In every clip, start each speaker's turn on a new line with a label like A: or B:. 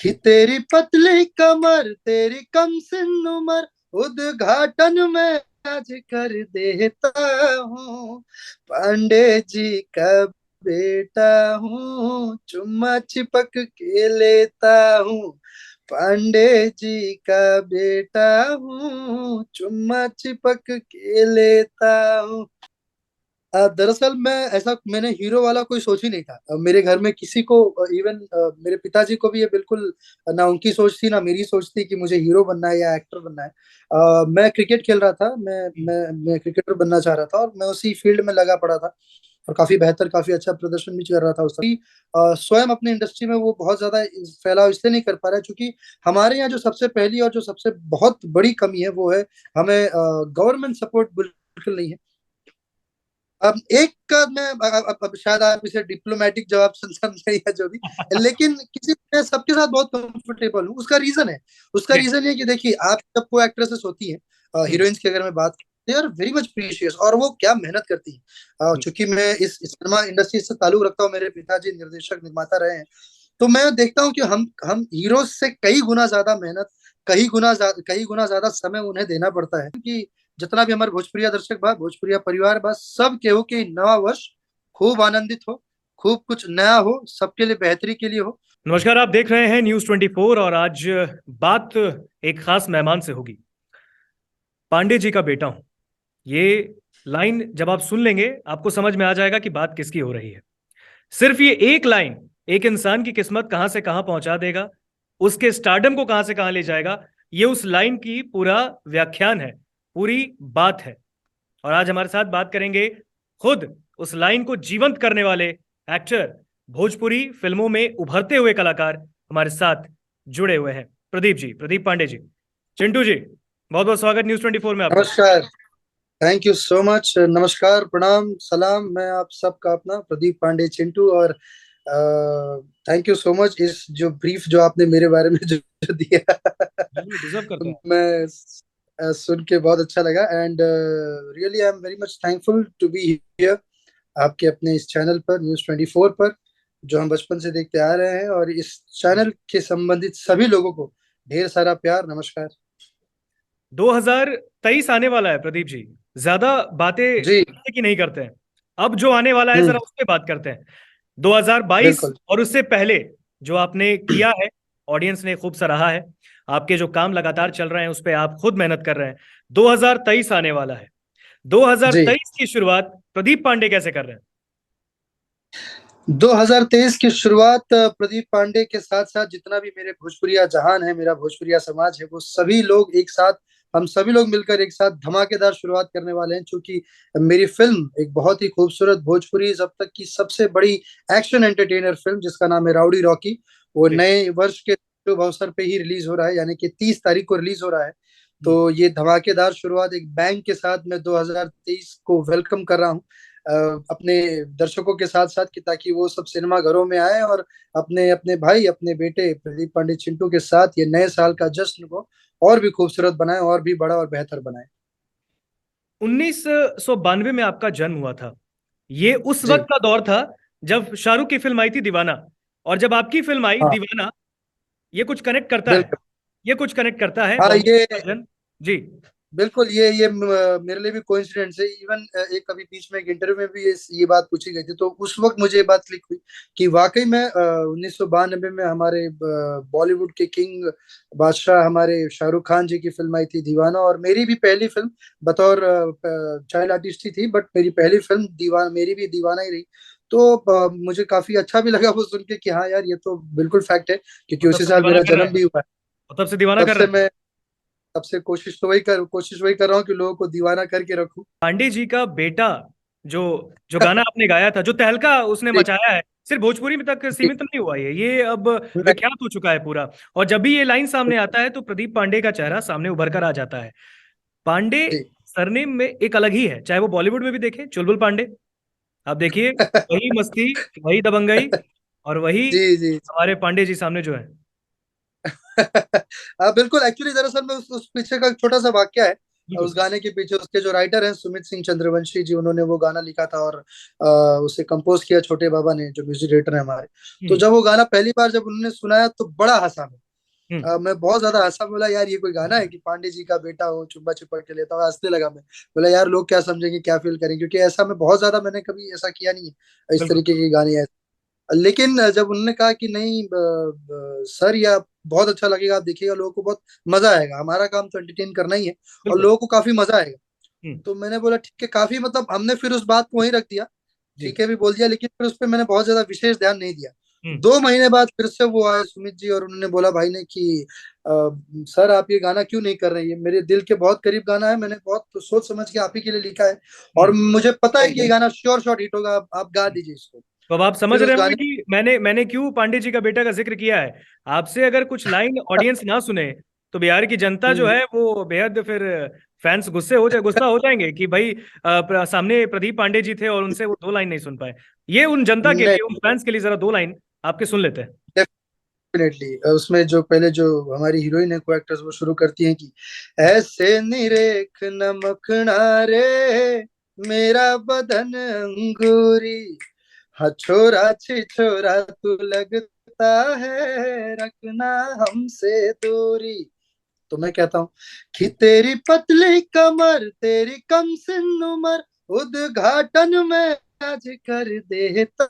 A: कि तेरी पतली कमर तेरी कम सिन उम्र उद्घाटन में आज कर देता हूँ। पांडे जी का बेटा हूँ, चुम्मा चिपक के लेता हूँ। पांडे जी का बेटा हूँ, चुम्मा चिपक के लेता हूँ। दरअसल मैं ऐसा मैंने हीरो वाला कोई सोच ही नहीं था। मेरे घर में किसी को, इवन मेरे पिताजी को भी ये बिल्कुल ना उनकी सोच थी ना मेरी सोच थी कि मुझे हीरो बनना है या एक्टर बनना है। मैं क्रिकेट खेल रहा था, मैं क्रिकेटर बनना चाह रहा था और मैं उसी फील्ड में लगा पड़ा था और काफी बेहतर काफी अच्छा प्रदर्शन भी कर रहा था उस समय। स्वयं अपने इंडस्ट्री में वो बहुत ज्यादा फैलाव इसलिए नहीं कर पा रहा है क्योंकि हमारे यहाँ जो सबसे पहली और जो सबसे बहुत बड़ी कमी है वो है हमें गवर्नमेंट सपोर्ट बिल्कुल नहीं है। अब एक का मैं अब शायद आप इसे डिप्लोमेटिक जवाब समझे या जो भी, लेकिन किसी मैं सबके साथ बहुत कंफर्टेबल हूँ। उसका रीजन है, उसका
B: जी।
A: रीजन ये कि देखिए आप जब को एक्ट्रेसेस होती हैं,
B: हम्म।
A: हीरोइंस की अगर मैं बात, they are very much precious और वो क्या मेहनत करती हैं। चूंकि मैं इस सिनेमा इंडस्ट्री से ताल्लुक रखता हूँ, मेरे पिताजी निर्देशक निर्माता रहे हैं, तो मैं देखता हूँ कि हम हीरो से कई गुना ज्यादा मेहनत, कई गुना ज्यादा समय उन्हें देना पड़ता है कि जितना भी हमारे भोजपुरिया दर्शक बा, भोजपुरिया परिवार बा, सब केहू के नवा वर्ष खूब आनंदित हो, खूब कुछ नया हो, सबके लिए बेहतरी के लिए हो।
B: नमस्कार, आप देख रहे हैं न्यूज़ 24 और आज बात एक खास मेहमान से होगी। पांडे जी का बेटा हूं, ये लाइन जब आप सुन लेंगे आपको समझ में आ जाएगा कि बात किसकी हो रही है। सिर्फ ये एक लाइन एक इंसान की किस्मत कहां से कहां पहुंचा देगा, उसके स्टारडम को कहां से कहां ले जाएगा, ये उस लाइन की पूरा व्याख्यान है, पूरी बात है। और आज हमारे साथ बात करेंगे खुद उस लाइन को जीवंत करने वाले एक्टर, भोजपुरी फिल्मों में उभरते हुए कलाकार हमारे साथ जुड़े हुए हैं। प्रदीप जी, प्रदीप पांडे जी। चिंटू जी, बहुत बहुत स्वागत न्यूज़ 24 में आपका।
A: नमस्कार, थैंक यू सो मच, नमस्कार प्रणाम सलाम, मैं आप सबका अपना प्रदीप पांडे चिंटू। और थैंक यू सो मच इस जो ब्रीफ जो आपने मेरे बारे में जो दिया
B: जी, डिजर्व करते हैं।
A: मैं सुन के बहुत अच्छा लगा and really I am very much thankful to be here आपके अपने इस चैनल पर, न्यूज़ 24 पर, जो हम बचपन से देखते आ रहे हैं। और इस चैनल के संबंधित सभी लोगों को ढेर सारा प्यार, नमस्कार।
B: 2023 आने वाला है प्रदीप जी, ज्यादा बातें
A: जी।
B: करने की नहीं करते हैं। अब जो आने वाला है
A: हम्म।
B: जरा उस पर बात करते हैं। 2022
A: बिल्कुल।
B: और उससे पहले जो आपने किया है, ऑडियंस ने खूब सराहा है। आपके जो काम लगातार चल रहे हैं उस पर आप खुद मेहनत कर रहे हैं। 2023 आने वाला है,
A: जी।
B: 2023 की शुरुआत प्रदीप पांडे कैसे कर रहे हैं?
A: 2023 की शुरुआत प्रदीप पांडे के साथ साथ जितना भी मेरे भोजपुरिया जहान है, मेरा भोजपुरिया समाज है, वो सभी लोग एक साथ, हम सभी लोग मिलकर एक साथ धमाकेदार शुरुआत करने वाले हैं। क्योंकि मेरी फिल्म एक बहुत ही खूबसूरत भोजपुरी अब तक की सबसे बड़ी एक्शन एंटरटेनर फिल्म जिसका नाम है राउडी रॉकी, वो
B: जी।
A: नए वर्ष के शुभ अवसर पे ही रिलीज हो रहा है, यानी कि 30 तारीख को रिलीज हो रहा है।
B: हम्म।
A: तो ये धमाकेदार शुरुआत एक बैंग के साथ मैं 2023 को वेलकम कर रहा हूँ अपने दर्शकों के साथ साथ, कि ताकि वो सब सिनेमा घरों में आए और अपने अपने भाई, अपने बेटे प्रदीप पांडे चिंटू के साथ ये नए साल का जश्न को और भी खूबसूरत बनाए, और भी बड़ा और बेहतर बनाए।
B: 1992 में आपका जन्म हुआ था। ये उस वक्त
A: जी।
B: का दौर था जब शाहरुख की फिल्म आई थी दीवाना, और जब आपकी फिल्म आई
A: हाँ।
B: दीवाना, ये कुछ कनेक्ट करता है।
A: बिल्कुल।
B: ये कुछ कनेक्ट करता है
A: हाँ
B: मोहम्मद
A: ये
B: का जन्म। जी।
A: बिल्कुल, ये मेरे लिए भी कोइंसिडेंस है। इवन एक अभी बीच में एक इंटरव्यू में भी ये बात पूछी गई थी, तो उस वक्त मुझे ये बात क्लिक हुई कि वाकई में 1992 में हमारे बॉलीवुड के किंग बादशाह हमारे शाहरुख खान जी की फिल्म आई थी दीवाना, और मेरी भी पहली फिल्म बतौर चाइल्ड आर्टिस्ट ही थी, बट मेरी पहली फिल्म दीवाना, मेरी भी दीवाना ही रही। तो मुझे काफी अच्छा भी लगा वो सुन के कि हाँ यार, ये तो बिल्कुल फैक्ट है, क्योंकि
B: और तब
A: उसी
B: से
A: साल
B: दीवाना
A: मेरा
B: कर रहे
A: जन्म
B: हैं।
A: भी हुआ है।
B: और तब से दीवाना
A: तब
B: कर
A: से
B: रहे हैं।
A: मैं, तब से कोशिश वही कर रहा हूँ कि लोगों को दीवाना करके रखूं।
B: पांडे जी का बेटा, जो जो गाना आपने गाया था, जो तहलका उसने
A: जी।
B: मचाया है, सिर्फ भोजपुरी में तक
A: जी।
B: सीमित नहीं हुआ ये अब
A: नहीं।
B: विख्यात हो चुका है पूरा। और जब भी ये लाइन सामने आता है तो प्रदीप पांडे का चेहरा सामने उभर कर आ जाता है। पांडे
A: जी।
B: सरनेम में एक अलग ही है, चाहे वो बॉलीवुड में भी देखें, चुलबुल पांडे। आप देखिए, वही मस्ती, वही दबंगई, और वही
A: जी। जी।
B: हमारे पांडे जी सामने जो है।
A: बिल्कुल, एक्चुअली दरअसल में उस पीछे का एक छोटा सा वाक्य है।
B: बिल्कुल।
A: उस गाने के पीछे उसके जो राइटर हैं सुमित सिंह चंद्रवंशी जी, उन्होंने वो गाना लिखा था और उसे कंपोज किया छोटे बाबा ने, जो म्यूजिक डायरेक्टर है हमारे। तो
B: हम्म।
A: जब वो गाना पहली बार जब उन्होंने सुनाया तो बड़ा हंसा मैं।
B: हम्म।
A: मैं बहुत ज्यादा हंसा, बोला यार ये कोई गाना है कि पांडे जी का बेटा हो चुम्बा चिपक के लेता हूँ, हंसने लगा मैं। बोला यार लोग क्या समझेंगे, क्या फील करेंगे, क्योंकि ऐसा मैं बहुत ज्यादा मैंने कभी ऐसा किया नहीं है इस
B: बिल्कुल।
A: तरीके के गाने। लेकिन जब उन्होंने कहा कि नहीं सर, या बहुत अच्छा लगेगा, आप देखिएगा, लोगों को बहुत मजा आएगा, हमारा काम तो एंटरटेन करना ही है और
B: बिल्कुल।
A: लोगों को काफी मजा आएगा।
B: हम्म।
A: तो मैंने बोला ठीक है, काफी मतलब हमने फिर उस बात को वहीं रख दिया,
B: जी।
A: ठीक है भी बोल दिया, लेकिन फिर उस पर मैंने बहुत ज्यादा विशेष ध्यान नहीं दिया।
B: हम्म।
A: 2 महीने बाद फिर से वो आए सुमित जी, और उन्होंने बोला भाई ने कि सर आप ये गाना क्यों नहीं कर रहे हैं, ये मेरे दिल के बहुत करीब गाना है, मैंने बहुत सोच समझ के आप ही के लिए लिखा है और
B: हम्म।
A: मुझे पता है कि ये गाना श्योर शॉट हिट होगा, आप गा दीजिए इसको।
B: तो अब आप समझ
A: फिर उस
B: रहे होंगे
A: गाने
B: कि मैंने क्यों पांडे जी का बेटा का जिक्र किया है। आपसे अगर कुछ लाइन ऑडियंस ना सुने तो बिहार की जनता जो
A: हम्म,
B: है वो बेहद फिर फैंस गुस्सा हो जाएंगे कि भाई सामने प्रदीप पांडे जी थे और उनसे वो 2 लाइन नहीं सुन पाए। ये उन जनता के
A: नहीं,
B: लिए, उन फैंस के लिए जरा 2 लाइन आपके सुन लेते हैं।
A: डेफिनेटली उसमें जो पहले जो हमारी हीरोइन है, को एक्ट्रेस, वो शुरू करती हैं कि ऐसे निरेख नमकना रे मेरा बदन अंगूरी, हाँ छोरा छी छोरा तू लगता है रखना हमसे दूरी। तो मैं कहता हूँ कि तेरी पतली कमर तेरी कम सिन उम्र उद्घाटन में आज कर देता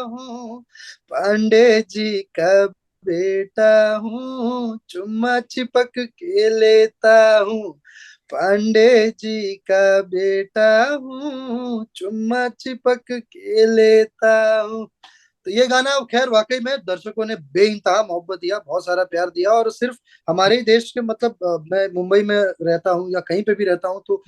A: हूँ, पांडे जी का बेटा हूँ चुम्मा चिपक के लेता हूँ, पांडे जी का बेटा हूँ चुम्मा चिपक के लेता हूँ। तो ये गाना खैर वाकई में दर्शकों ने बेइंतहा मोहब्बत दिया, बहुत सारा प्यार दिया, और सिर्फ हमारे ही देश के मतलब मैं मुंबई में रहता हूँ या कहीं पे भी रहता हूँ तो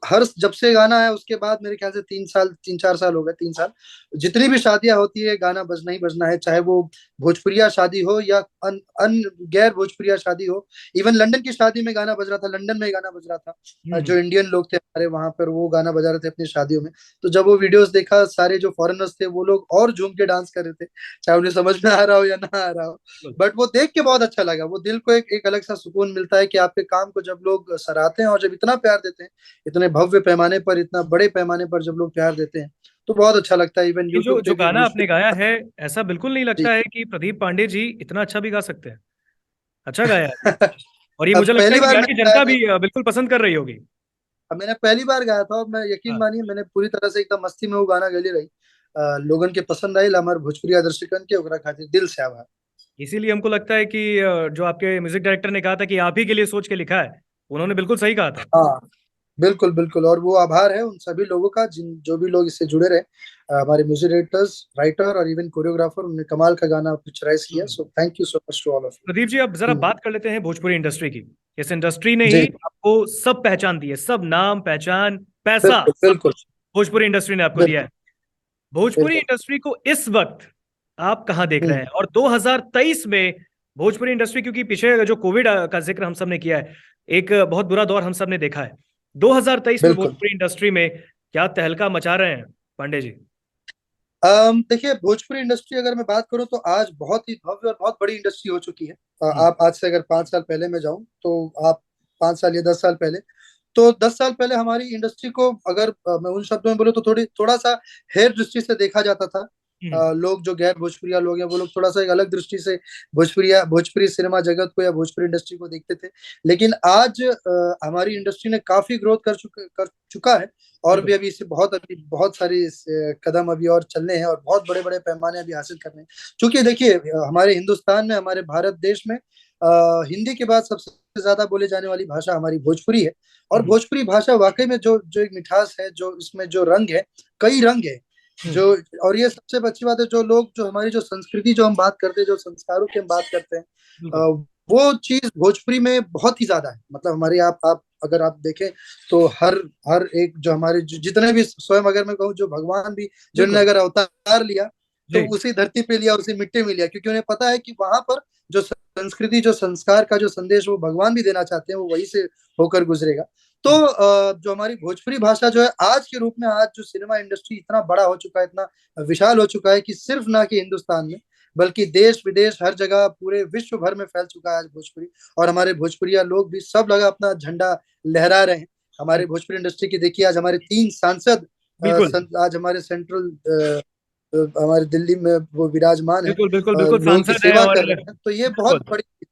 A: हर जब से गाना आया उसके बाद मेरे ख्याल से 3 साल 3 4 साल हो गए, 3 साल, जितनी भी शादियां होती है गाना बजना ही बजना है, चाहे वो भोजपुरिया शादी हो या अन गैर भोजपुरिया शादी हो। इवन लंदन की शादी में गाना बज रहा था, लंदन में गाना बज रहा था,
B: हम्म।
A: जो इंडियन लोग थे हमारे वहां पर वो गाना बजा रहे थे अपनी शादियों में। तो जब वो वीडियोस देखा, सारे जो फॉरेनर्स थे वो लोग और झूम के डांस कर रहे थे, चाहे उन्हें समझ में आ रहा हो या ना आ रहा हो।
B: बिल्कुल।
A: बट वो देख के बहुत अच्छा लगा, वो दिल को एक अलग सा सुकून मिलता है कि आपके काम को जब लोग सराहते हैं और जब इतना प्यार देते हैं, इतने भव्य पैमाने पर, इतना बड़े पैमाने पर जब लोग प्यार देते हैं, तो बहुत अच्छा लगता है। इवन
B: ये जो
A: यूट्यूब
B: जो
A: पे भी
B: गाना
A: व्यूज।
B: आपने गाया है, ऐसा बिल्कुल नहीं
A: जी।
B: लगता है कि प्रदीप पांडे जी इतना अच्छा भी गा सकते हैं। अच्छा गाया है। और ये
A: अब
B: मुझे लगता है
A: पहली
B: कि
A: बार
B: बिहार
A: मैंने
B: की
A: गाया
B: जनता
A: था,
B: भी बिल्कुल पसंद कर रही होगी।
A: अब मैंने पहली बार गाया था और मैं यकीन
B: हाँ।
A: मानिए मैंने पूरी तरह से एकदम मस्ती में वो गाना गले रही। लोगन के पसंद आई, हमारे भोजपुरी दर्शकन के ओकरा खातिर दिल से आभार।
B: इसीलिए हमको लगता है कि जो आपके म्यूजिक डायरेक्टर ने कहा था कि आप ही के लिए सोच के लिखा है, उन्होंने बिल्कुल सही कहा था।
A: हाँ, बिल्कुल बिल्कुल, और वो आभार है उन सभी लोगों का जिन जो भी लोग इससे जुड़े रहे, हमारे म्यूजिक डायरेक्टर्स, राइटर और इवन कोरियोग्राफर, उन्होंने कमाल का गाना पिक्चराइज किया।
B: Hmm.
A: So thank you so much to all of
B: Pradeep ji, अब जरा
A: यू।
B: बात कर लेते हैं भोजपुरी इंडस्ट्री की। इस इंडस्ट्री ने ही
A: जी,
B: आपको सब पहचान दी है, सब नाम पहचान पैसा
A: बिल्कुल
B: सब
A: बिल्कुल
B: कुछ भोजपुरी इंडस्ट्री ने आपको दिया
A: बिल्कुल
B: है। भोजपुरी
A: बिल्कुल।
B: इंडस्ट्री को इस वक्त आप कहां देख रहे
A: हम्म
B: हैं, और 2023 में भोजपुरी इंडस्ट्री, क्योंकि पीछे जो कोविड का जिक्र हम सब ने किया है, एक बहुत बुरा दौर हम सब ने देखा है। 2023 में
A: बिल्कुल।
B: भोजपुरी इंडस्ट्री में क्या तहलका मचा रहे हैं पांडे जी।
A: देखिए भोजपुरी इंडस्ट्री अगर मैं बात करूं तो आज बहुत ही भव्य और बहुत बड़ी इंडस्ट्री हो चुकी है।
B: हम्म।
A: आप आज से अगर 5 साल पहले मैं जाऊं तो आप 5 साल या 10 साल पहले, तो 10 साल पहले हमारी इंडस्ट्री को अगर मैं उन शब्दों में बोलूँ तो थोड़ा सा हेर दृष्टि से देखा जाता था।
B: हम्म।
A: लोग जो गैर भोजपुरिया लोग हैं वो लोग थोड़ा सा एक अलग दृष्टि से भोजपुरी सिनेमा जगत को या भोजपुरी इंडस्ट्री को देखते थे। लेकिन आज हमारी इंडस्ट्री ने काफी ग्रोथ कर चुका है, और भी
B: बिल्कुल।
A: अभी इसे बहुत सारी कदम अभी और चलने हैं और बहुत बड़े बड़े पैमाने अभी हासिल करने हैं। क्योंकि देखिए हमारे हिंदुस्तान में, हमारे भारत देश में हिंदी के बाद सबसे ज्यादा बोले जाने वाली भाषा हमारी भोजपुरी है। और
B: हम्म।
A: भोजपुरी भाषा वाकई में जो जो एक मिठास है, जो इसमें जो रंग है, कई रंग है जो।
B: हम्म।
A: और ये सबसे अच्छी बात है, जो लोग जो हमारी जो संस्कृति जो हम बात करते हैं, जो संस्कारों की हम बात करते हैं,
B: बिल्कुल।
A: वो चीज भोजपुरी में बहुत ही ज्यादा है। मतलब हमारी आप अगर आप देखें तो हर हर एक जो हमारे जितने भी, स्वयं अगर मैं कहूँ जो भगवान भी जिन्होंने
B: बिल्कुल।
A: अगर अवतार लिया तो
B: जी।
A: उसी धरती पे लिया, उसी मिट्टी में लिया, क्योंकि उन्हें पता है कि वहां पर जो संस्कृति, जो संस्कार का जो संदेश वो भगवान भी देना चाहते हैं, वो वहीं से होकर गुजरेगा। तो जो हमारी भोजपुरी भाषा जो है आज के रूप में, आज जो सिनेमा इंडस्ट्री इतना बड़ा हो चुका है, इतना विशाल हो चुका है कि सिर्फ ना कि हिंदुस्तान में बल्कि देश विदेश हर जगह पूरे विश्व भर में फैल चुका है आज भोजपुरी। और हमारे भोजपुरिया लोग भी सब लगा अपना झंडा लहरा रहे हैं। हमारे भोजपुरी इंडस्ट्री की देखिए, आज हमारे 3 सांसद
B: बिल्कुल
A: आज हमारे सेंट्रल हमारे दिल्ली में वो विराजमान है,
B: बिल्कुल बिल्कुल बिल्कुल
A: लोगों की
B: सांसद है
A: सेवा
B: और
A: कर रहे हैं, तो ये बहुत
B: बिल्कुल
A: बड़ी,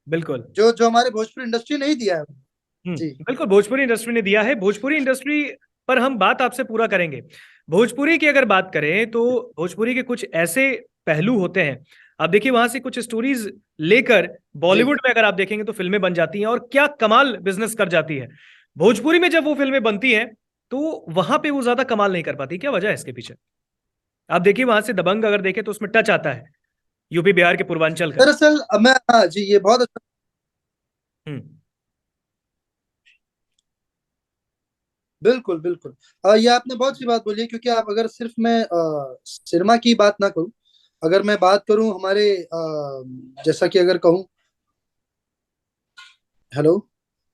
B: बिल्कुल।
A: जो जो हमारे भोजपुरी इंडस्ट्री नहीं दिया है। जी
B: बिल्कुल भोजपुरी इंडस्ट्री ने दिया है। भोजपुरी इंडस्ट्री पर हम बात आपसे पूरा करेंगे। भोजपुरी की अगर बात करें तो भोजपुरी के कुछ ऐसे पहलू होते हैं, आप देखिए वहां से कुछ स्टोरीज लेकर
A: जी
B: बॉलीवुड में अगर आप देखेंगे तो फिल्में बन जाती हैं और क्या कमाल बिजनेस कर जाती है। भोजपुरी में जब वो फिल्में बनती हैं तो वहां पे वो ज्यादा कमाल नहीं कर पाती, क्या वजह है इसके पीछे? आप देखिए वहां से दबंग अगर देखें तो उसमें टच आता है यूपी बिहार के पूर्वांचल का।
A: दरअसल मैं, हाँ जी, ये बहुत अच्छा।
B: हम्म।
A: बिल्कुल बिल्कुल, ये आपने बहुत सी बात बोली है, क्योंकि आप अगर सिर्फ मैं सिनेमा की बात ना करूं, अगर मैं बात करूं हमारे जैसा कि अगर कहूं, हेलो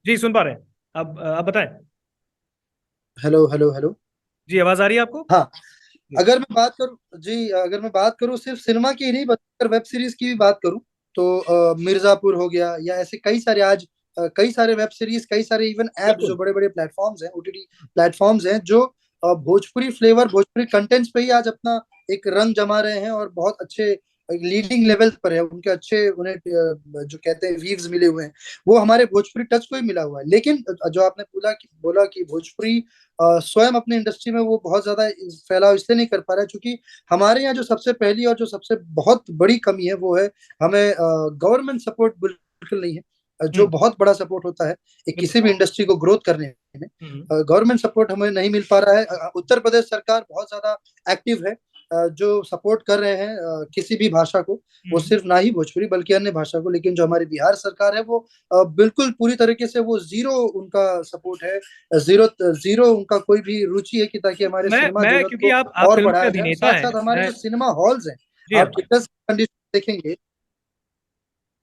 B: जी सुन पा रहे हैं। आप बताएं।
A: Hello hello hello.
B: जी आवाज आ रही है आपको?
A: हाँ,
B: जी
A: अगर मैं बात करूं जी, अगर मैं बात करूं सिर्फ सिनेमा की ही नहीं, बल्कि अगर वेब सीरीज की भी बात करूं, तो मिर्जापुर हो गया, या ऐसे कई सारे आज कई सारे वेब सीरीज, कई सारे इवन एप्स, जो
B: बिल्कुल
A: बड़े बड़े प्लेटफॉर्म्स हैं, ओटीटी प्लेटफॉर्म्स हैं, जो भोजपुरी फ्लेवर, भोजपुरी कंटेंट्स पे ही आज अपना एक रंग जमा रहे हैं, और बहुत अच्छे लीडिंग लेवल पर है उनके, अच्छे उन्हें जो कहते हैं व्यूज मिले हुए हैं, वो हमारे भोजपुरी टच को ही मिला हुआ है। लेकिन जो आपने बोला कि भोजपुरी स्वयं अपने इंडस्ट्री में वो बहुत ज्यादा फैलाव इसलिए नहीं कर पा रहा है, क्योंकि हमारे यहाँ जो सबसे पहली और जो सबसे बहुत बड़ी कमी है, वो है हमें गवर्नमेंट सपोर्ट बिल्कुल नहीं है, जो
B: हम्म
A: बहुत बड़ा सपोर्ट होता है एक किसी
B: बिल्कुल
A: भी इंडस्ट्री को ग्रोथ करने में।
B: हम्म
A: गवर्नमेंट सपोर्ट हमें नहीं मिल पा रहा है। उत्तर प्रदेश सरकार बहुत ज्यादा एक्टिव है, जो सपोर्ट कर रहे हैं किसी भी भाषा को, वो
B: हम्म
A: सिर्फ ना ही भोजपुरी बल्कि अन्य भाषा को। लेकिन जो हमारी बिहार सरकार है, वो बिल्कुल पूरी तरीके से वो जीरो उनका सपोर्ट है, जीरो जीरो उनका कोई भी रुचि है कि ताकि हमारे सिनेमा
B: मैं
A: जगत
B: क्योंकि
A: को
B: आप
A: और
B: फिल्म के
A: बढ़ाया जाए।
B: अभिनेता
A: साथ
B: हैं,
A: साथ हमारे
B: मैं
A: जो सिनेमा हॉल्स हैं,
B: जी
A: आप थिएटर्स कंडीशन देखेंगे।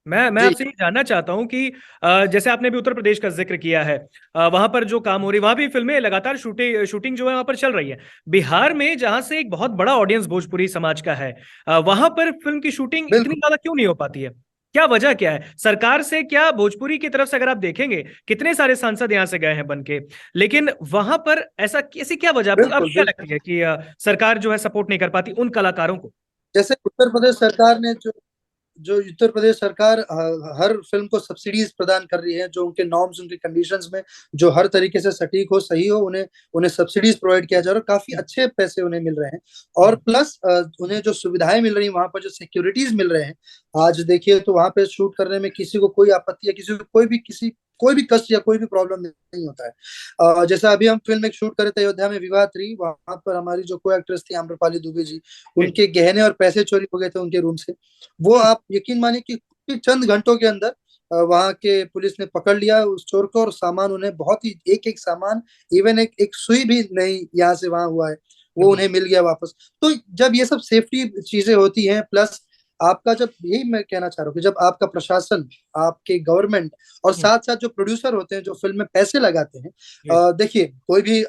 B: मैं
A: जी
B: आपसे ये जानना चाहता हूँ कि जैसे आपने भी उत्तर प्रदेश का जिक्र किया है, वहां पर जो काम हो रही, वहां भी फिल्में लगातार शूटिंग जो है वहां पर चल रही है। बिहार में जहां से एक बहुत बड़ा ऑडियंस भोजपुरी समाज का है, वहां पर फिल्म की शूटिंग इतनी
A: बिल्कुल
B: ज्यादा क्यों नहीं हो पाती है? क्या वजह क्या है? सरकार से क्या भोजपुरी की तरफ से अगर आप देखेंगे कितने सारे सांसद यहाँ से गए हैं बन के, लेकिन वहां पर ऐसी क्या वजह आपको
A: बिल्कुल
B: क्या
A: बिल्कुल।
B: लगती है कि सरकार जो है सपोर्ट नहीं कर पाती उन कलाकारों को?
A: जैसे उत्तर प्रदेश सरकार ने जो उत्तर प्रदेश सरकार हर फिल्म को सब्सिडीज प्रदान कर रही है, जो उनके नॉर्म्स, उनके कंडीशंस में जो हर तरीके से सटीक हो, सही हो, उन्हें उन्हें सब्सिडीज प्रोवाइड किया जा रहा है, और काफी
B: हम्म,
A: अच्छे पैसे उन्हें मिल रहे हैं। और
B: हम्म,
A: प्लस उन्हें जो सुविधाएं मिल रही हैं, वहां पर जो सिक्योरिटीज मिल रहे हैं, आज देखिए तो वहां पे शूट करने में किसी को कोई आपत्ति, या किसी को कोई भी कष्ट या कोई भी प्रॉब्लम नहीं होता है। जैसा अभी हम फिल्म एक शूट कर रहे थे अयोध्या में, विवाह 3, वहां पर हमारी जो को एक्ट्रेस थी आम्रपाली दुबे जी,
B: जी
A: उनके गहने और पैसे चोरी हो गए थे उनके रूम से। वो
B: हम्म,
A: आप यकीन मानिए कि चंद घंटों के अंदर वहां के पुलिस ने पकड़ लिया उस चोर को, और सामान उन्हें बहुत ही, एक एक सामान, इवन एक एक सुई भी नहीं यहाँ से वहां हुआ है, वो
B: बिल्कुल
A: उन्हें मिल गया वापस। तो जब ये सब सेफ्टी चीजें होती हैं, प्लस आपका, जब यही मैं कहना चाह रहा हूँ कि जब आपका प्रशासन, आपके गवर्नमेंट, और
B: हम्म,
A: साथ साथ जो प्रोड्यूसर होते हैं जो फिल्म में पैसे लगाते हैं,
B: जी
A: देखिए कोई भी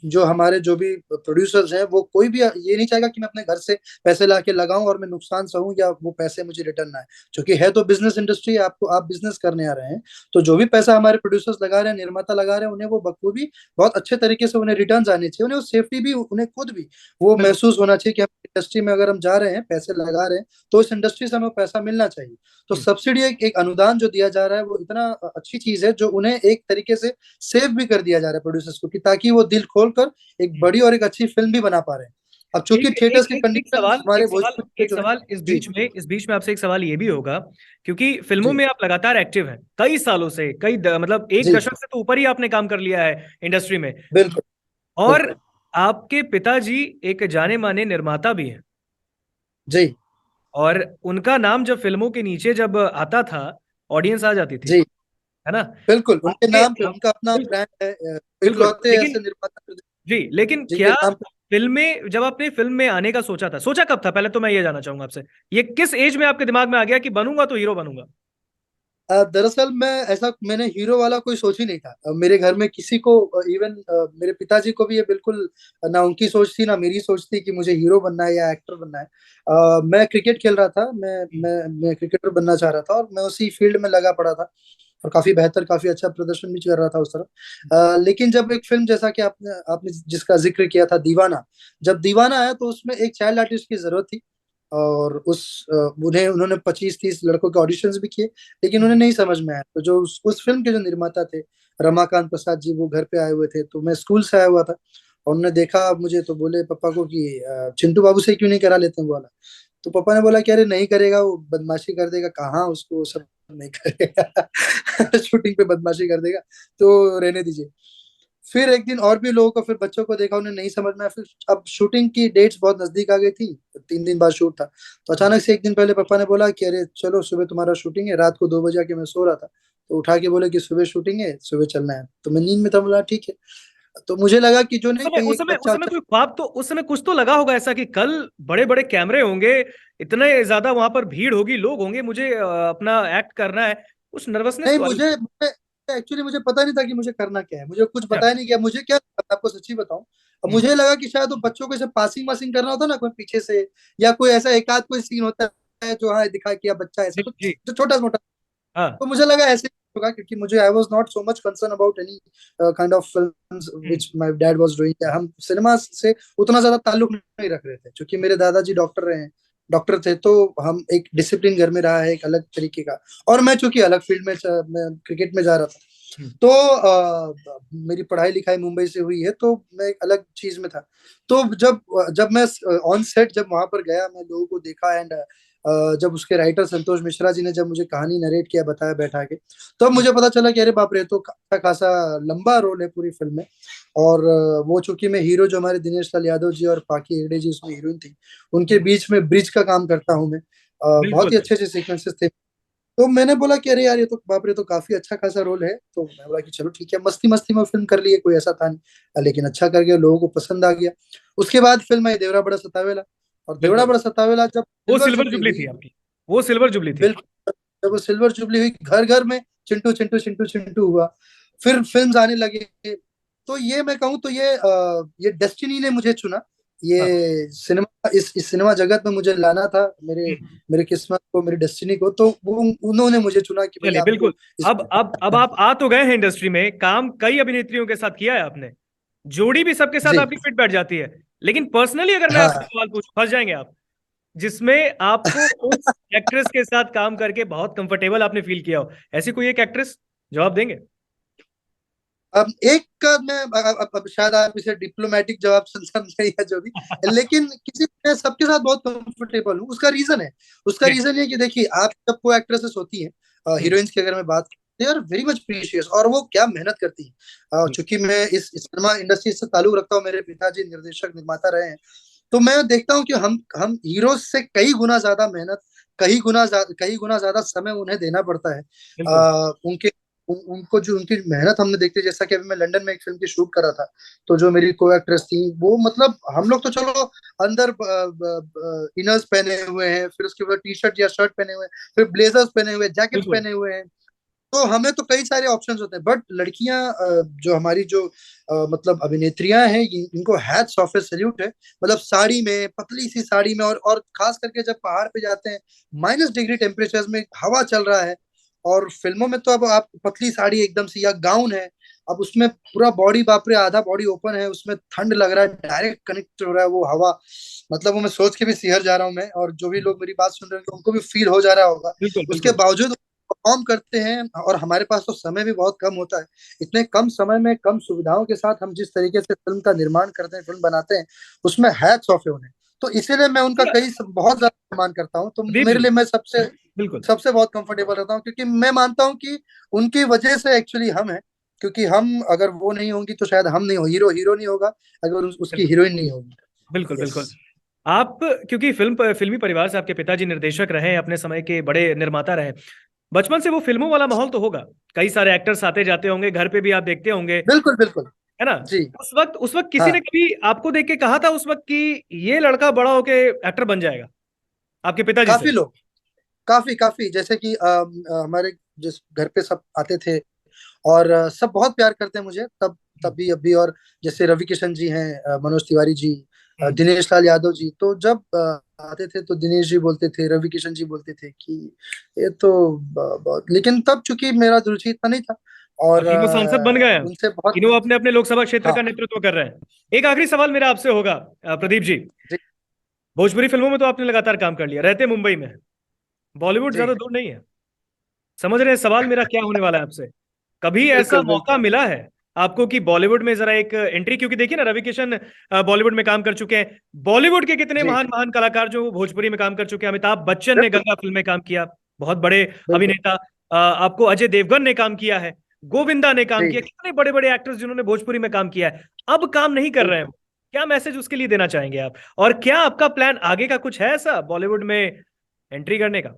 A: जो हमारे जो भी प्रोड्यूसर्स हैं, वो कोई भी ये नहीं चाहेगा कि मैं अपने घर से पैसे ला के लगाऊं और मैं नुकसान सहूं, या वो पैसे मुझे रिटर्न ना आए। क्योंकि है तो बिजनेस इंडस्ट्री, आपको आप बिजनेस करने आ रहे हैं, तो जो भी पैसा हमारे प्रोड्यूसर्स लगा रहे हैं, निर्माता लगा रहे हैं, उन्हें वो बखूबी बहुत अच्छे तरीके से उन्हें रिटर्न आने चाहिए, उन्हें वो सेफ्टी भी, उन्हें खुद भी वो
B: बिल्कुल
A: महसूस होना चाहिए कि हम इंडस्ट्री में अगर हम जा रहे हैं, पैसे लगा रहे हैं, तो इस इंडस्ट्री से हमें पैसा मिलना चाहिए। तो
B: हम्म,
A: सब्सिडी, एक अनुदान जो दिया जा रहा है, वो इतना अच्छी चीज है, जो उन्हें एक तरीके से सेव भी कर दिया जा रहा है प्रोड्यूसर्स को, कि ताकि वो दिल खोलकर एक
B: हम्म।
A: बड़ी और एक अच्छी फिल्म भी बना पा रहे हैं। अब चूंकि थिएटर्स की कंडीशन हमारे भोजपुर के
B: एक
A: जो है।
B: सवाल
A: जी
B: इस बीच में आपसे एक सवाल ये भी होगा, क्योंकि फिल्मों
A: जी
B: में आप लगातार एक्टिव हैं कई सालों से, मतलब एक
A: जी
B: दशक से तो ऊपर ही आपने काम कर लिया है इंडस्ट्री में।
A: बिल्कुल
B: और
A: बिल्कुल।
B: आपके पिताजी एक जाने माने निर्माता भी हैं,
A: जी
B: और उनका नाम जब फिल्मों के नीचे जब आता था, ऑडियंस आ जाती थी,
A: जी
B: है ना?
A: बिल्कुल, उनके
B: आपके
A: नाम पे उनका अपना
B: बिल्कुल
A: ब्रांड है,
B: बिल्कुल,
A: इकलौते
B: लेकिन
A: ऐसे निर्माता
B: जी, लेकिन
A: जिनके
B: क्या
A: नाम पे।
B: फिल्में, जब आपने फिल्म में आने का सोचा कब था? पहले तो मैं ये जानना चाहूंगा आपसे, ये किस एज में आपके दिमाग में आ गया कि बनूंगा तो हीरो बनूंगा?
A: दरअसल मैं ऐसा, मैंने हीरो वाला कोई सोच ही नहीं था। मेरे घर में किसी को, इवन मेरे पिताजी को भी ये बिल्कुल ना उनकी सोच थी, ना मेरी सोच थी कि मुझे हीरो बनना है या एक्टर बनना है। मैं क्रिकेट खेल रहा था, मैं क्रिकेटर बनना चाह रहा था, और मैं उसी फील्ड में लगा पड़ा था। और काफी बेहतर, काफी अच्छा प्रदर्शन भी कर रहा था उस तरह। लेकिन जब एक फिल्म जैसा कि आपने आपने जिसका जिक्र किया था, दीवाना, जब दीवाना आया तो उसमें एक चाइल्ड आर्टिस्ट की जरूरत थी। और उन्हें उन्होंने 25-30 लड़कों के ऑडिशंस भी किए, लेकिन उन्हें नहीं समझ में आया। तो जो उस फिल्म के जो निर्माता थे, रमाकांत प्रसाद जी, वो घर पे आए हुए थे, तो मैं स्कूल से आया हुआ था, और उन्होंने देखा मुझे तो बोले पापा को कि चिंटू बाबू से क्यों नहीं करा लेते हैं वो वाला। तो पापा ने बोला कि अरे नहीं करेगा, वो बदमाशी कर देगा, कहाँ उसको वो सब नहीं करेगा शूटिंग पे बदमाशी कर देगा, तो रहने दीजिए। फिर एक दिन और भी लोगों को, फिर बच्चों को देखा, उन्हें नहीं समझ में आया। फिर अब शूटिंग की डेट्स बहुत नजदीक आ गई थी, 3 दिन बाद शूट था। तो अचानक से एक दिन पहले पापा ने बोला कि अरे चलो सुबह तुम्हारा शूटिंग है। रात को 2 बजे आके मैं सो रहा था, तो उठा के बोले कि सुबह शूटिंग है, सुबह चलना है। तो मैं नींद में था, बोला ठीक है। तो मुझे लगा कि जो
B: उस
A: नहीं,
B: समय
A: कहीं
B: उस
A: एक
B: समय उस
A: बच्चा
B: समय
A: अच्छा।
B: कोई ख्वाब तो, उस समय कुछ तो लगा होगा ऐसा कि कल बड़े बड़े कैमरे होंगे, इतने ज्यादा वहां पर भीड़ होगी, लोग होंगे, मुझे अपना एक्ट करना है। उस नर्वसनेस
A: नहीं,
B: तो आई।
A: मुझे एक्चुअली मुझे पता नहीं था कि मुझे करना क्या है, मुझे कुछ
B: अच्छा।
A: बताया नहीं गया मुझे क्या करना है, आपको सच्ची बताऊं। अब
B: हम्म।
A: मुझे लगा कि शायद वो बच्चों को ऐसे पासिंग वासिंग करना होता है ना, कोई पीछे से, या कोई ऐसा एक आध कोई सीन होता है जो हाँ दिखा कि बच्चा ऐसे
B: जी
A: कुछ
B: जी।
A: जो छोटा मोटा।
B: हाँ।
A: तो मुझे लगा ऐसे ही होगा, क्योंकि मुझे I was not so much concern about any kind of films
B: hmm.
A: Which my dad was doing. हम सिनेमा से उतना ज्यादा ताल्लुक नहीं रख रहे थे, क्योंकि मेरे दादाजी डॉक्टर रहे हैं, डॉक्टर थे। तो हम एक डिसिप्लिन घर में रहा है, एक अलग तरीके का। और मैं चूंकि अलग फील्ड में मैं क्रिकेट में जा रहा था,
B: हम्म।
A: तो मेरी पढ़ाई लिखाई मुंबई से हुई है, तो मैं एक अलग चीज में था। तो जब जब मैं ऑन सेट जब वहां पर गया, मैं लोगों को देखा, एंड जब उसके राइटर संतोष मिश्रा जी ने जब मुझे कहानी नरेट किया, बताया बैठा के, तो
B: हम्म।
A: मुझे पता चला कि अरे बाप रे, तो अच्छा खासा लंबा रोल है पूरी फिल्म में। और वो चूंकि मैं हीरो, जो हमारे दिनेश लाल यादव जी और पाकी हेगड़े जी उसमें हीरोइन थी, उनके
B: हम्म।
A: बीच में ब्रिज का काम करता हूँ मैं। बहुत
B: बिल्कुल।
A: ही अच्छे अच्छे सीक्वेंसेस थे। तो मैंने बोला कि अरे यार, ये तो बाप रे, तो काफी अच्छा खासा रोल है। तो मैं बोला कि चलो ठीक है, मस्ती मस्ती में फिल्म कर लिए, कोई ऐसा था नहीं, लेकिन अच्छा कर गया, लोगों को पसंद आ गया। उसके बाद फिल्म आई देवरा बड़ा सतावेला। और देवरा
B: बिल्कुल।
A: बड़ा सतावेला जब
B: वो
A: सिल्वर
B: सिल्वर
A: जुबली
B: जुबली थी
A: हुई,
B: आपकी। वो सिल्वर जुबली थी।
A: बिल्कुल, जब वो सिल्वर जुबली हुई, घर घर में चिंटू चिंटू चिंटू चिंटू हुआ, फिर फिल्म्स आने लगे। तो ये मैं कहूँ तो ये डेस्टिनी ने मुझे चुना।
B: हाँ।
A: ये सिनेमा, इस सिनेमा जगत में मुझे लाना था, मेरे
B: हम्म।
A: मेरे किस्मत को, मेरी डेस्टिनी को। तो वो उन्होंने मुझे चुना कि भाई
B: चलिए बिल्कुल।
A: आपको इस।
B: अब आप आ तो गए हैं इंडस्ट्री में, काम कई अभिनेत्रियों के साथ किया है आपने, जोड़ी भी सबके साथ
A: जी
B: आपकी फिट बैठ जाती है। लेकिन पर्सनली अगर मैं आपसे
A: हाँ।
B: सवाल पूछूं, फंस जाएंगे आप, जिसमें आपको उस एक्ट्रेस के साथ काम करके बहुत कंफर्टेबल आपने फील किया हो, ऐसी कोई एक एक्ट्रेस जवाब देंगे?
A: अब एक का मैं अब शायद आप इसे डिप्लोमेटिक जवाब समझे या जो भी, लेकिन किसी मैं सबके साथ बहुत कंफर्टेबल हूँ। उसका रीजन है, उसका
B: जी।
A: रीजन ये है कि देखिए, आप जब को एक्ट्रेसेस होती हैं,
B: हम्म।
A: हीरोइंस की अगर मैं बात, they are very much precious, और वो क्या मेहनत करती हैं।
B: हम्म।
A: चूंकि मैं इस सिनेमा इंडस्ट्री से ताल्लुक रखता हूँ, मेरे पिताजी निर्देशक निर्माता रहे हैं, तो मैं देखता हूँ कि हम हीरो से कई गुना ज्यादा मेहनत, कई गुना ज्यादा समय उन्हें देना पड़ता है।
B: बिल्कुल।
A: उनके उनको जो उनकी मेहनत हमने देखी, जैसा कि अभी मैं लंदन में एक फिल्म की शूट कर रहा था, तो जो मेरी को एक्ट्रेस थी, वो मतलब हम लोग तो चलो अंदर इनर्स पहने हुए हैं, फिर उसके बाद टी शर्ट या शर्ट पहने हुए हैं, फिर ब्लेजर्स पहने हुए हैं, जैकेट्स
B: बिल्कुल।
A: पहने हुए हैं। तो हमें तो कई सारे ऑप्शंस होते हैं, बट लड़कियां, जो हमारी जो मतलब अभिनेत्रियां हैं, इनको हैट्स ऑफ है, सैल्यूट है। मतलब साड़ी में, पतली सी साड़ी में, और खास करके जब पहाड़ पे जाते हैं, -डिग्री टेम्परेचर में हवा चल रहा है, और फिल्मों में तो अब आप पतली साड़ी एकदम से, या गाउन है, अब उसमें पूरा बॉडी, बाप रे, आधा बॉडी ओपन है, उसमें ठंड लग रहा है, डायरेक्ट कनेक्ट हो रहा है वो हवा। मतलब वो मैं सोच के भी सिहर जा रहा हूँ मैं, और जो भी लोग मेरी बात सुन रहे हैं उनको भी फील हो जा रहा होगा।
B: बिल्कुल।
A: उसके
B: बिल्कुल।
A: बावजूद परफॉर्म करते हैं, और हमारे पास तो समय भी बहुत कम होता है। इतने कम समय में, कम सुविधाओं के साथ हम जिस तरीके से फिल्म का निर्माण करते हैं, फिल्म बनाते हैं, उसमें हैट्स ऑफ है उन्हें। तो इसीलिए मैं उनका बहुत ज्यादा सम्मान करता हूँ। तो
B: अभी
A: मेरे
B: भी।
A: लिए मैं सबसे
B: बिल्कुल।
A: सबसे बहुत कंफर्टेबल रहता हूँ, क्योंकि मैं मानता हूँ कि उनकी वजह से एक्चुअली हम हैं। क्योंकि हम, अगर वो नहीं होंगी तो शायद हम नहीं हो, हीरो हीरो नहीं होगा अगर उसकी
B: बिल्कुल।
A: हीरोइन नहीं होगी।
B: बिल्कुल।
A: यस।
B: बिल्कुल। आप, क्योंकि फिल्मी परिवार से आपके पिताजी निर्देशक रहे हैं, अपने समय के बड़े निर्माता रहे हैं, बचपन से वो फिल्मों वाला माहौल तो होगा, कई सारे एक्टर्स आते जाते होंगे, घर पे भी आप देखते होंगे,
A: बिल्कुल बिल्कुल।
B: है ना?
A: जी
B: उस वक्त किसी ने
A: हाँ।
B: कभी आपको देख के कहा था उस वक्त कि ये लड़का बड़ा होके एक्टर बन जाएगा, आपके पिताजी से?
A: काफी लोग, काफी काफी, जैसे कि हमारे जिस घर पे सब आते थे, और सब बहुत प्यार करते हैं मुझे, तब तब भी, अब भी। और जैसे रवि किशन जी हैं, मनोज तिवारी जी, दिनेश लाल यादव जी। तो जब आते थे तो दिनेश जी बोलते थे, रवि किशन जी बोलते थे कि ये तो बहुत, लेकिन तब चूंकि मेरा रुचि इतना नहीं था
B: अब
A: और
B: तीनों सांसद बन गए हैं,
A: उनसे बहुत।
B: तीनों अपने अपने लोकसभा क्षेत्र
A: हाँ
B: का नेतृत्व कर रहे हैं। एक आखिरी सवाल मेरा आपसे होगा, प्रदीप जी।
A: जी
B: भोजपुरी फिल्मों में तो आपने लगातार काम कर लिया, रहते मुंबई में, बॉलीवुड
A: जी।
B: ज्यादा दूर नहीं है। समझ रहे हैं सवाल मेरा क्या होने वाला है आपसे? कभी ऐसा
A: बिल्कुल
B: मौका
A: बिल्कुल।
B: मिला है आपको कि बॉलीवुड में जरा एक एंट्री, क्योंकि देखिए ना, रवि किशन बॉलीवुड में काम कर चुके हैं, बॉलीवुड के कितने
A: जी
B: महान महान कलाकार जो भोजपुरी में काम कर चुके हैं, अमिताभ बच्चन ने
A: बिल्कुल
B: गंगा फिल्म में काम किया, बहुत बड़े
A: बिल्कुल।
B: अभिनेता, आपको अजय देवगन ने काम किया है, गोविंदा ने काम
A: जी
B: किया, कितने बड़े बड़े एक्टर्स जिन्होंने भोजपुरी में काम किया है, अब काम नहीं कर रहे हैं।
A: बिल्कुल।
B: क्या मैसेज उसके लिए देना चाहेंगे आप? और क्या आपका प्लान आगे का कुछ है ऐसा बॉलीवुड में एंट्री करने का?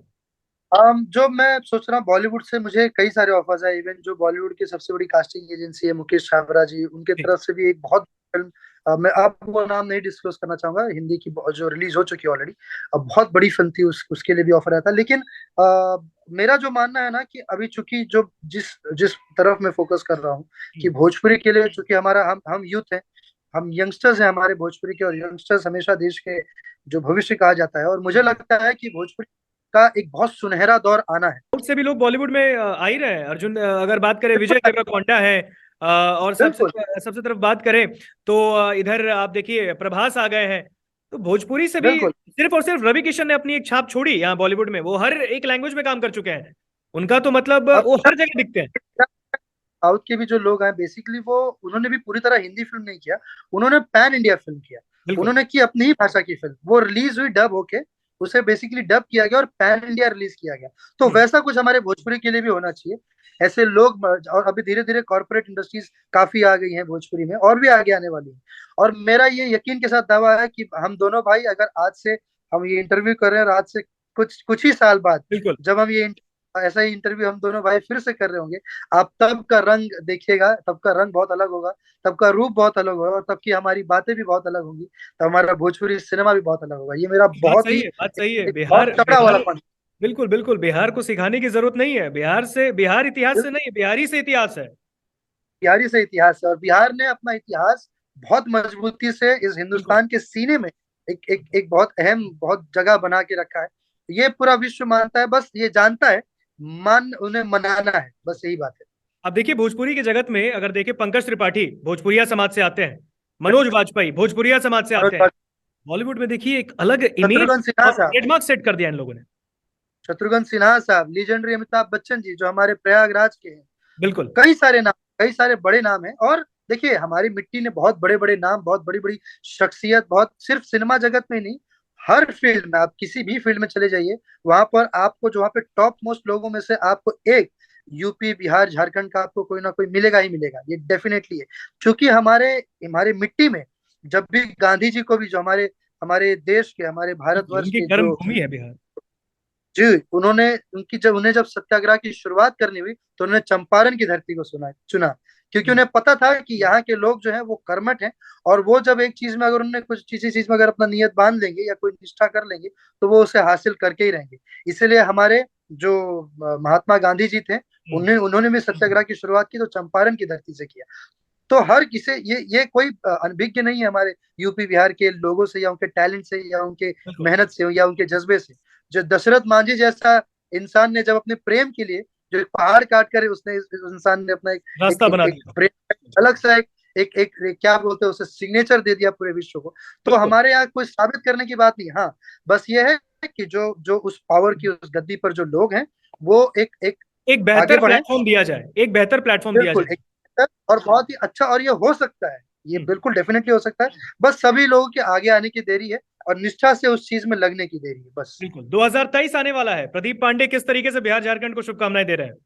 A: जो मैं सोच रहा हूँ, बॉलीवुड से मुझे कई सारे ऑफर्स है। इवन जो बॉलीवुड की सबसे बड़ी कास्टिंग एजेंसी है मुकेश छाबरा जी, उनके
B: जी।
A: तरफ से भी एक बहुत फिल्म, मैं अब वो नाम नहीं डिस्क्लोज करना चाहूंगा, हिंदी की जो रिलीज हो चुकी है ऑलरेडी। अब बहुत बड़ी फिल्म थी, उसके लिए भी ऑफर आया था। लेकिन मेरा जो मानना है ना कि अभी चूंकि जो जिस जिस तरफ मैं फोकस कर रहा हूँ कि
B: हम्म,
A: भोजपुरी के लिए, चूंकि हमारा हम यूथ हैं, हम यंगस्टर्स हैं हमारे भोजपुरी के, और यंगस्टर्स हमेशा देश के जो भविष्य कहा जाता है। और मुझे लगता है कि भोजपुरी का एक बहुत सुनहरा दौर आना है।
B: साउथ से भी लोग बॉलीवुड में आ ही रहे हैं। अर्जुन, अगर बात करें, विजय
A: बिल्कुल
B: देवरकोंडा है, और सबसे
A: बिल्कुल
B: सबसे तरफ बात करें तो इधर आप देखिए प्रभास आ गए हैं। तो भोजपुरी से भी
A: बिल्कुल।
B: सिर्फ और सिर्फ रवि किशन ने अपनी एक छाप छोड़ी यहाँ बॉलीवुड में, वो हर एक लैंग्वेज में काम कर चुके हैं। उनका तो मतलब
A: अब
B: वो हर जगह दिखते हैं।
A: साउथ के भी जो लोग हैं बेसिकली, वो उन्होंने भी पूरी तरह हिंदी फिल्म नहीं किया, उन्होंने पैन इंडिया फिल्म किया।
B: बिल्कुल।
A: उन्होंने की अपनी ही भाषा की फिल्म, वो रिलीज हुई डब होके, उसे बेसिकली डब किया गया और पैन इंडिया रिलीज किया गया। तो
B: हम्म,
A: वैसा कुछ हमारे भोजपुरी के लिए भी होना चाहिए। ऐसे लोग, और अभी धीरे धीरे कॉर्पोरेट इंडस्ट्रीज काफी आ गई हैं भोजपुरी में, और भी आगे आने वाली है। और मेरा ये यकीन के साथ दावा है कि हम दोनों भाई, अगर आज से हम ये इंटरव्यू कर रहे हैं और आज से कुछ कुछ ही साल बाद
B: बिल्कुल।
A: जब हम ये ऐसा ही इंटरव्यू हम दोनों भाई फिर से कर रहे होंगे, आप तब का रंग देखिएगा, तब का रंग बहुत अलग होगा, तब का रूप बहुत अलग होगा, और तब की हमारी बातें भी बहुत अलग होंगी, तब हमारा भोजपुरी सिनेमा भी बहुत अलग होगा। ये मेरा
B: बात
A: बहुत
B: सही
A: ही
B: है, बात सही है।
A: एक बहुत
B: बिहार
A: तगड़ा वाला
B: बिहार
A: पॉइंट।
B: बिल्कुल बिल्कुल, बिहार को सिखाने की जरूरत नहीं है। बिहार से, बिहार इतिहास से नहीं है, बिहारी से इतिहास है।
A: बिहारी से इतिहास है, और बिहार ने अपना इतिहास बहुत मजबूती से इस
B: बिल्कुल।
A: हिंदुस्तान के सीने में एक बहुत अहम, बहुत जगह बना के रखा है। ये पूरा विश्व मानता है, बस ये जानता है, मान उन्हें मनाना है, बस यही बात है।
B: अब देखिए भोजपुरी की जगत में अगर देखिए, पंकज त्रिपाठी भोजपुरिया समाज से आते हैं, मनोज वाजपेयी भोजपुरिया समाज से आते हैं।
A: मनोज,
B: बॉलीवुड में देखिए एक अलग इमेज
A: शत्रुघ्न सिन्हा
B: और
A: साहब,
B: ट्रेडमार्क सेट कर दिया इन लोगों ने।
A: शत्रुघ्न सिन्हा साहब, लीजेंडरी अमिताभ बच्चन जी जो हमारे प्रयागराज के हैं।
B: बिल्कुल।
A: कई सारे नाम, कई सारे बड़े नाम हैं। और देखिए हमारी मिट्टी ने बहुत बड़े बड़े नाम, बहुत बड़ी बड़ी शख्सियत, बहुत, सिर्फ सिनेमा जगत में नहीं, हर फील्ड में, आप किसी भी फील्ड में चले जाइए, वहां पर आपको, जो वहां पे टॉप मोस्ट लोगों में से आपको एक यूपी बिहार झारखंड का आपको कोई ना कोई मिलेगा ही मिलेगा, ये डेफिनेटली है। क्योंकि हमारे हमारे मिट्टी में, जब भी गांधी जी को भी, जो हमारे हमारे देश के, हमारे
B: बिल्कुल
A: भारतवर्ष
B: उनकी
A: के
B: कर्म
A: जो,
B: भूमि है बिहार।
A: जी, उन्होंने, उनकी जब, उन्हें जब सत्याग्रह की शुरुआत करनी हुई, तो उन्होंने चंपारण की धरती को चुना, क्योंकि
B: हम्म,
A: उन्हें पता था कि यहाँ के लोग जो हैं वो कर्मठ हैं। और वो जब एक चीज में, अगर उन्होंने कुछ किसी चीज में अगर अपना नियत बांध लेंगे या कोई निष्ठा कर लेंगे, तो वो उसे हासिल करके ही रहेंगे। इसलिए हमारे जो महात्मा गांधी जी थे,
B: हम्म,
A: उन्हें उन्होंने भी सत्याग्रह की शुरुआत की तो चंपारण की धरती से किया। तो हर किसी, ये कोई अनभिज्ञ नहीं है हमारे यूपी बिहार के लोगों से, या उनके टैलेंट से, या उनके
B: बिल्कुल।
A: मेहनत से, या उनके जज्बे से। जो दशरथ मांझी जैसा इंसान ने जब अपने प्रेम के लिए जो एक पहाड़ काट कर, उसने इस इंसान ने अपना
B: रास्ता बना
A: एक
B: दिया।
A: प्रेम, अलग सा एक क्या बोलते हैं उसे, सिग्नेचर दे दिया पूरे विश्व को। तो
B: बिल्कुल।
A: हमारे यहाँ कोई साबित करने की बात नहीं। हाँ, बस ये है कि जो जो उस पावर की, उस गद्दी पर जो लोग हैं, वो एक
B: एक
A: आगे
B: बेहतर
A: बढ़े।
B: प्लेटफॉर्म दिया जाए, एक बेहतर प्लेटफॉर्म दिया
A: बिल्कुल,
B: जाए।
A: एक और बहुत ही अच्छा, और ये हो सकता है, ये
B: हम्म,
A: बिल्कुल डेफिनेटली हो सकता है। बस सभी लोगों के आगे आने की देरी है, और निष्ठा से उस चीज में लगने की देरी है, बस।
B: बिल्कुल। 2023 आने वाला है, प्रदीप पांडे किस तरीके से बिहार झारखंड को शुभकामनाएं दे रहे हैं?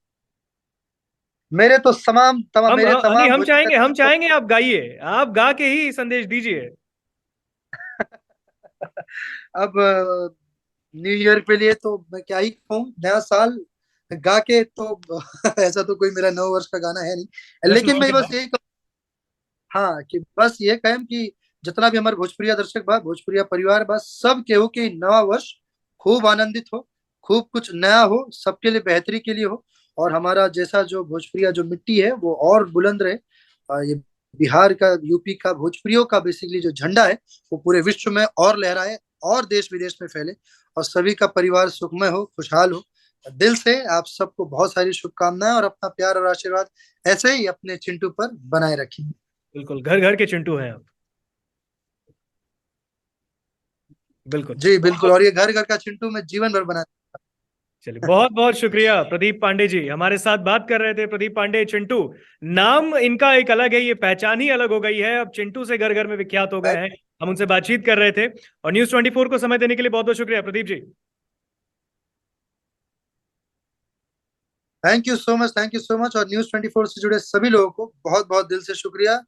A: मेरे तो तमाम तमाम
B: हम
A: मेरे
B: नहीं,
A: तमाम
B: हम
A: भोजपुरी
B: चाहेंगे, हम
A: दर्शकों
B: चाहेंगे
A: को
B: आप गाइए, आप गा के ही संदेश दीजिए।
A: अब न्यू ईयर के लिए तो मैं क्या ही कहूँ, नया साल गा के तो ऐसा तो कोई मेरा नव वर्ष का गाना है नहीं,
B: जश्न
A: लेकिन
B: हो
A: मैं
B: गया।
A: बस यही कहूँ, हाँ, कि बस ये कहें कि जितना भी हमारे भोजपुरिया दर्शक बा, भोजपुरिया परिवार बा, सब केहू के नवा वर्ष खूब आनंदित हो, खूब कुछ नया हो, सबके लिए बेहतरी के लिए हो, और हमारा जैसा जो भोजपुरिया जो मिट्टी है वो और बुलंद रहे। ये बिहार का, यूपी का, भोजपुरियों का बेसिकली जो झंडा है वो पूरे विश्व में और लहराए और देश विदेश में फैले, और सभी का परिवार सुखमय हो, खुशहाल हो। दिल से आप सबको बहुत सारी शुभकामनाएं, और अपना प्यार और आशीर्वाद ऐसे ही अपने चिंटू पर बनाए रखिए।
B: बिल्कुल, घर घर के चिंटू हैं आप। बिल्कुल।
A: जी बिल्कुल,
B: बहुत,
A: और ये घर घर का चिंटू मैं जीवन भर बना।
B: चलिए, बहुत बहुत शुक्रिया प्रदीप पांडे जी, हमारे साथ बात कर रहे थे। प्रदीप पांडे, चिंटू, नाम इनका एक अलग है, ये पहचान ही अलग हो गई है, अब चिंटू से घर घर में विख्यात हो गए हैं। हम उनसे बातचीत कर रहे थे। और News 24 को समय देने के लिए बहुत बहुत शुक्रिया Pradeep ji.
A: Thank you so much, thank you so much, और News 24 से जुड़े सभी लोगों को बहुत बहुत दिल से शुक्रिया।